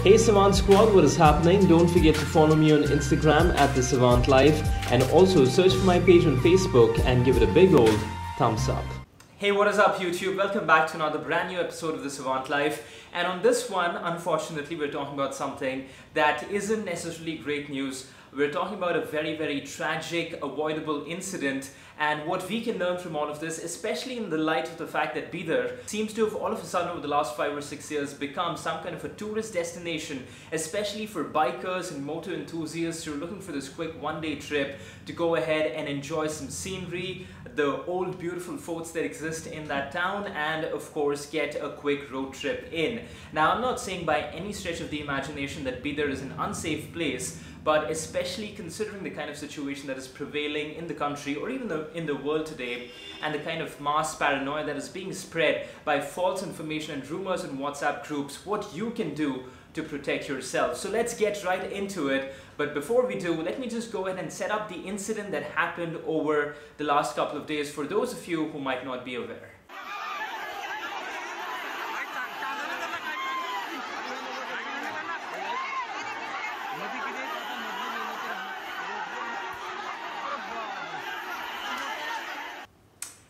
Hey Savant Squad, what is happening? Don't forget to follow me on Instagram at The Savant Life and also search for my page on Facebook and give it a big old thumbs up. Hey, what is up YouTube? Welcome back to another brand new episode of The Savant Life. And on this one, unfortunately, we're talking about something that isn't necessarily great news. We're talking about a very tragic, avoidable incident and what we can learn from all of this, especially in the light of the fact that Bidar seems to have all of a sudden over the last 5 or 6 years become some kind of a tourist destination, especially for bikers and motor enthusiasts who are looking for this quick one-day trip to go ahead and enjoy some scenery, the old beautiful forts that exist in that town, and of course get a quick road trip in. Now, I'm not saying by any stretch of the imagination that Bidar is an unsafe place, but especially considering the kind of situation that is prevailing in the country or even in the world today, and the kind of mass paranoia that is being spread by false information and rumors in WhatsApp groups, what you can do to protect yourself. So let's get right into it. But before we do, let me just go ahead and set up the incident that happened over the last couple of days for those of you who might not be aware.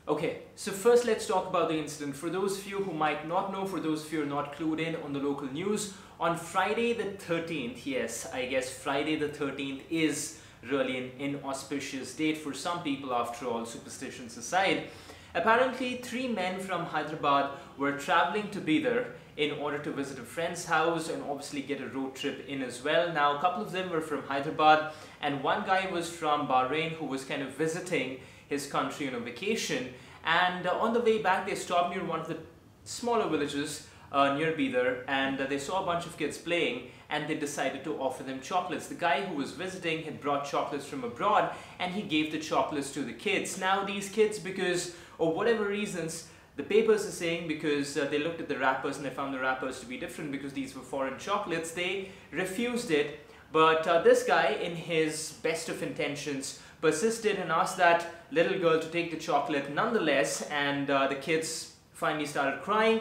Okay, so first let's talk about the incident. For those of you who might not know, for those of you who are not clued in on the local news, on Friday the 13th, yes, I guess Friday the 13th is really an inauspicious date for some people after all, superstitions aside. Apparently, 3 men from Hyderabad were traveling to Bidar in order to visit a friend's house and obviously get a road trip in as well. Now, a couple of them were from Hyderabad and one guy was from Bahrain who was kind of visiting his country on a vacation, and on the way back they stopped near one of the smaller villages near Bidar, and they saw a bunch of kids playing and they decided to offer them chocolates. The guy who was visiting had brought chocolates from abroad and he gave the chocolates to the kids. Now these kids, because of whatever reasons, the papers are saying because they looked at the wrappers and they found the wrappers to be different because these were foreign chocolates, they refused it. But this guy, in his best of intentions, persisted and asked that little girl to take the chocolate nonetheless, and the kids finally started crying.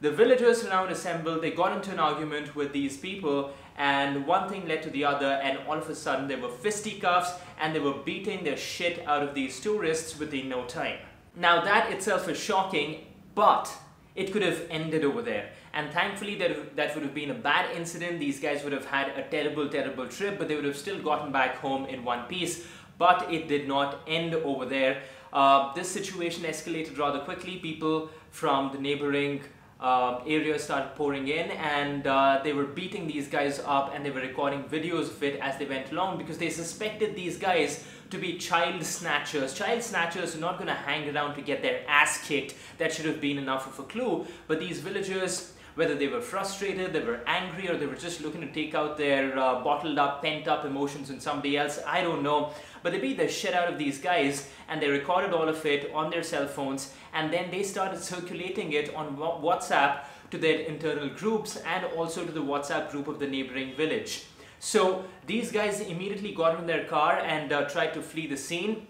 The villagers around assembled, they got into an argument with these people, and one thing led to the other, and all of a sudden there were fisticuffs and they were beating the shit out of these tourists within no time. Now that itself is shocking, but it could have ended over there. And thankfully that would have been a bad incident. These guys would have had a terrible trip, but they would have still gotten back home in one piece. But it did not end over there. This situation escalated rather quickly. People from the neighboring areas started pouring in, and they were beating these guys up and they were recording videos of it as they went along because they suspected these guys to be child snatchers. Child snatchers are not going to hang around to get their ass kicked. That should have been enough of a clue. But these villagers, whether they were frustrated, they were angry, or they were just looking to take out their bottled up, pent up emotions on somebody else, I don't know. But they beat the shit out of these guys and they recorded all of it on their cell phones, and then they started circulating it on WhatsApp to their internal groups and also to the WhatsApp group of the neighboring village. So these guys immediately got in their car and tried to flee the scene.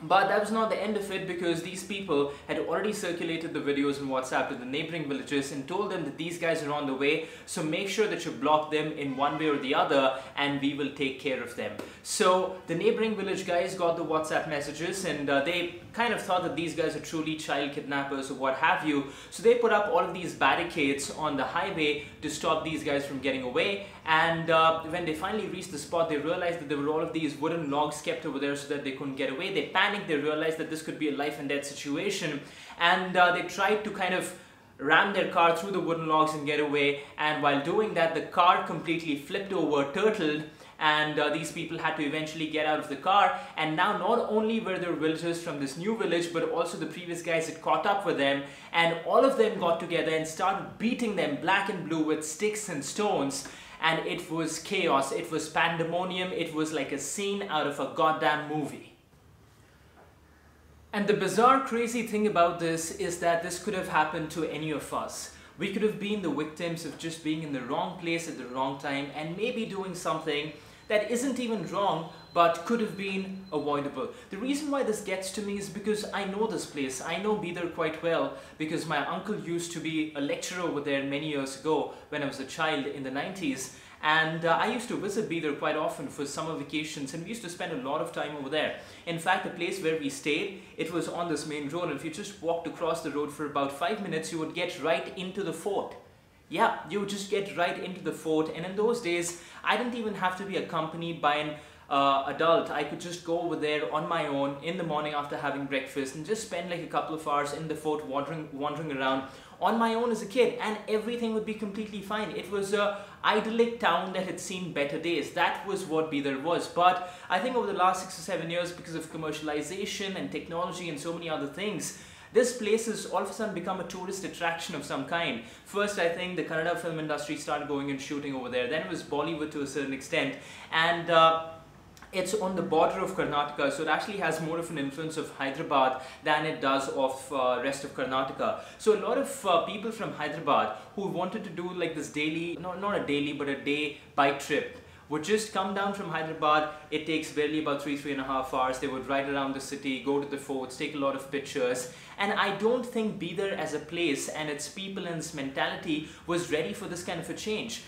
But that was not the end of it, because these people had already circulated the videos on WhatsApp to the neighboring villages and told them that these guys are on the way, so make sure that you block them in one way or the other and we will take care of them. So the neighboring village guys got the WhatsApp messages, and they kind of thought that these guys are truly child kidnappers or what have you. So they put up all of these barricades on the highway to stop these guys from getting away. And when they finally reached the spot, they realized that there were all of these wooden logs kept over there so that they couldn't get away. They panicked, they realized that this could be a life and death situation, and they tried to kind of ram their car through the wooden logs and get away. And while doing that, the car completely flipped over, turtled, and these people had to eventually get out of the car. And now not only were there villagers from this new village, but also the previous guys had caught up with them, and all of them got together and started beating them black and blue with sticks and stones. And it was chaos, it was pandemonium, it was like a scene out of a goddamn movie. And the bizarre, crazy thing about this is that this could have happened to any of us. We could have been the victims of just being in the wrong place at the wrong time and maybe doing something that isn't even wrong but could have been avoidable. The reason why this gets to me is because I know this place. I know Bidar quite well because my uncle used to be a lecturer over there many years ago when I was a child in the 90s. And I used to visit Bidar quite often for summer vacations, and we used to spend a lot of time over there. In fact, the place where we stayed, it was on this main road, and if you just walked across the road for about 5 minutes, you would get right into the fort. Yeah, you would just get right into the fort, and in those days, I didn't even have to be accompanied by an adult. I could just go over there on my own in the morning after having breakfast and just spend like a couple of hours in the fort wandering around on my own as a kid, and everything would be completely fine. It was a idyllic town that had seen better days. That was what Bidar was. But I think over the last 6 or 7 years, because of commercialization and technology and so many other things, this place has all of a sudden become a tourist attraction of some kind. First, I think the Kannada film industry started going and shooting over there. Then it was Bollywood to a certain extent. And it's on the border of Karnataka, so it actually has more of an influence of Hyderabad than it does of rest of Karnataka. So a lot of people from Hyderabad who wanted to do like this daily, not a daily, but a day bike trip, would just come down from Hyderabad. It takes barely about 3.5 hours. They would ride around the city, go to the forts, take a lot of pictures. And I don't think Bidar as a place and its people and its mentality was ready for this kind of a change.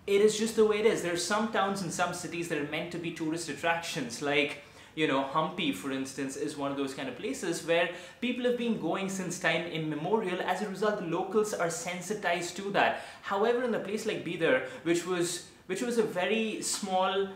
It is just the way it is. There are some towns and some cities that are meant to be tourist attractions, like, you know, Hampi, for instance, is one of those kind of places where people have been going since time immemorial. As a result, the locals are sensitized to that. However, in a place like Bidar, which was a very small,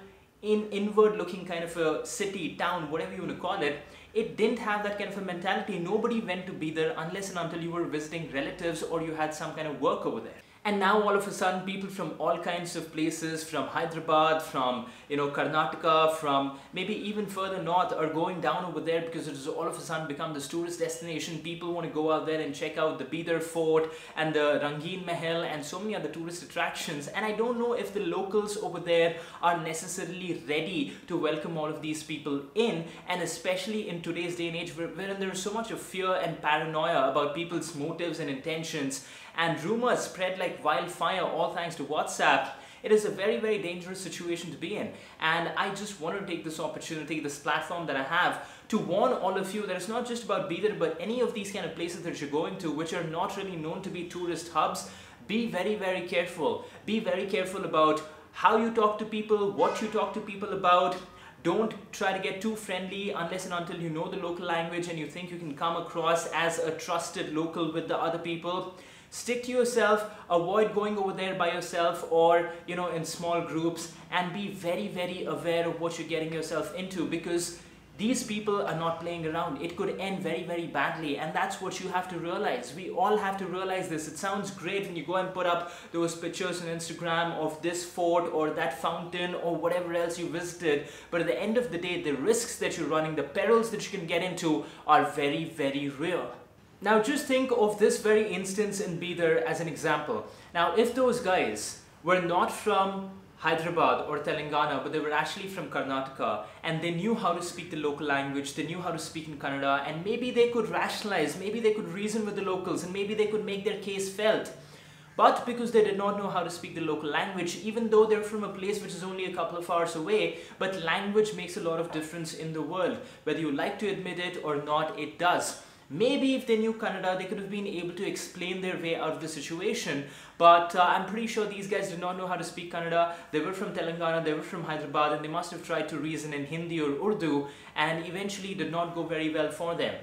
inward-looking kind of a city, town, whatever you want to call it, it didn't have that kind of a mentality. Nobody went to Bidar unless and until you were visiting relatives or you had some kind of work over there. And now all of a sudden people from all kinds of places, from Hyderabad, from Karnataka, from maybe even further north, are going down over there because it has all of a sudden become this tourist destination. People want to go out there and check out the Bidar Fort and the Rangeen Mahal and so many other tourist attractions. And I don't know if the locals over there are necessarily ready to welcome all of these people in, and especially in today's day and age wherein there is so much of fear and paranoia about people's motives and intentions, and rumors spread like wildfire, all thanks to WhatsApp. It is a very, very dangerous situation to be in. And I just want to take this opportunity, this platform that I have, to warn all of you that it's not just about Bidar, but any of these kind of places that you're going to, which are not really known to be tourist hubs. Be very, very careful. Be very careful about how you talk to people, what you talk to people about. Don't try to get too friendly unless and until you know the local language and you think you can come across as a trusted local with the other people. Stick to yourself, avoid going over there by yourself or in small groups, and be very, very aware of what you're getting yourself into, because these people are not playing around. It could end very, very badly, and that's what you have to realize. We all have to realize this. It sounds great when you go and put up those pictures on Instagram of this fort or that fountain or whatever else you visited, but at the end of the day, the risks that you're running, the perils that you can get into are very, very real. Now just think of this very instance in Bidar as an example. Now if those guys were not from Hyderabad or Telangana, but they were actually from Karnataka, and they knew how to speak the local language, they knew how to speak in Kannada, and maybe they could rationalize, maybe they could reason with the locals, and maybe they could make their case felt. But because they did not know how to speak the local language, even though they're from a place which is only a couple of hours away, but language makes a lot of difference in the world. Whether you like to admit it or not, it does. Maybe if they knew Kannada, they could have been able to explain their way out of the situation. But I'm pretty sure these guys did not know how to speak Kannada. They were from Telangana, they were from Hyderabad, and they must have tried to reason in Hindi or Urdu, and eventually did not go very well for them.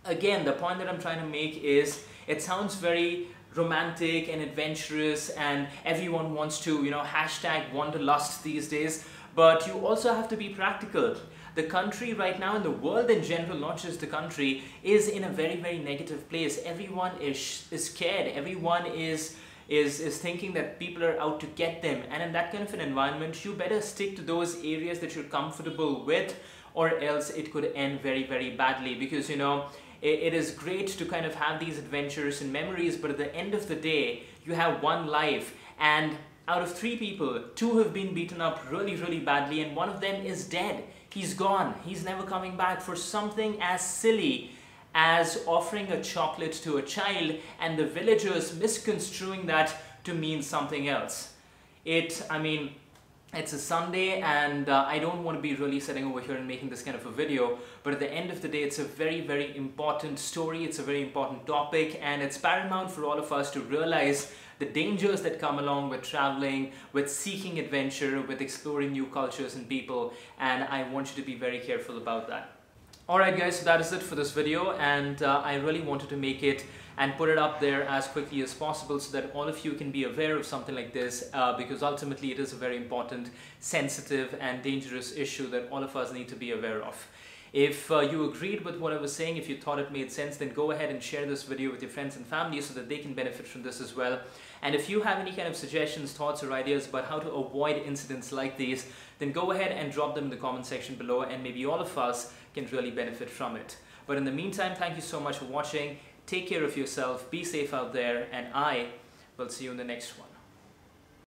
Again, the point that I'm trying to make is, it sounds very romantic and adventurous, and everyone wants to, hashtag wanderlust these days. But you also have to be practical. The country right now, and the world in general, not just the country, is in a very, very negative place. Everyone is scared. Everyone is thinking that people are out to get them. And in that kind of an environment, you better stick to those areas that you're comfortable with, or else it could end very, very badly. Because, it is great to kind of have these adventures and memories, but at the end of the day, you have one life, and out of 3 people, 2 have been beaten up really, really badly, and one of them is dead. He's gone. He's never coming back for something as silly as offering a chocolate to a child, and the villagers misconstruing that to mean something else. It's a Sunday and I don't want to be really sitting over here and making this kind of a video, but at the end of the day it's a very important story, it's a very important topic, and it's paramount for all of us to realize the dangers that come along with traveling, with seeking adventure, with exploring new cultures and people, and I want you to be very careful about that. Alright guys, so that is it for this video, and I really wanted to make it and put it up there as quickly as possible so that all of you can be aware of something like this, because ultimately it is a very important, sensitive and dangerous issue that all of us need to be aware of. If you agreed with what I was saying, if you thought it made sense, then go ahead and share this video with your friends and family so that they can benefit from this as well. And if you have any kind of suggestions, thoughts or ideas about how to avoid incidents like these, then go ahead and drop them in the comment section below, and maybe all of us can really benefit from it. But in the meantime, thank you so much for watching. Take care of yourself, be safe out there, and I will see you in the next one.